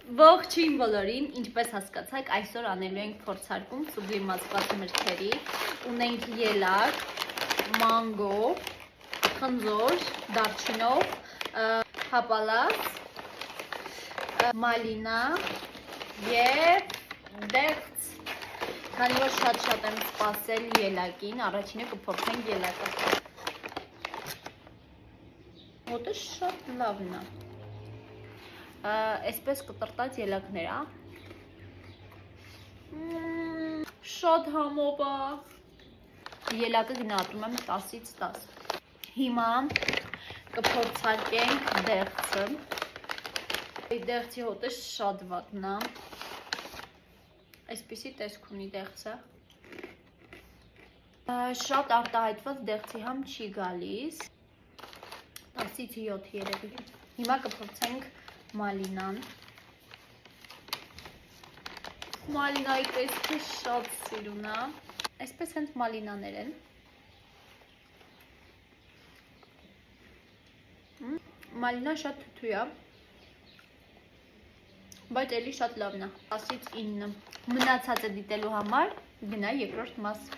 Ողջույն բոլորին, ինչպես հասկացաք, այսօր անելու ենք փորձարկում սուբլիմացված մրգերի, ունենք ելակ, մանգո, խնձոր, դարչինով, հապալած, մալինա և դեղց, քանի որ շատ եմ սպասել ելակին, առաջինը կփորձենք ելակը, մոտը շատ լավն է, այսպես կտրտած ելակներ, շատ համով է, ելակը գնահատում եմ 10-ից 10, հիմա կփորձարկենք դեղցը, դեղցի հոտը շատ վատն է, այսպիսի տեսք ունի դեղցը, շատ արտահայտված դեղցի համ չի գալիս, 10-ից 7 երևի, հիմա կփորձենք մալինան, մալինայի տեսքը շատ սիրուն է, այսպես հենց մալինաներ են, մալինան շատ թթու է, բայց էլի շատ լավն է, 10-ից 9, մնացածը դիտելու համար գնա երկրորդ մաս։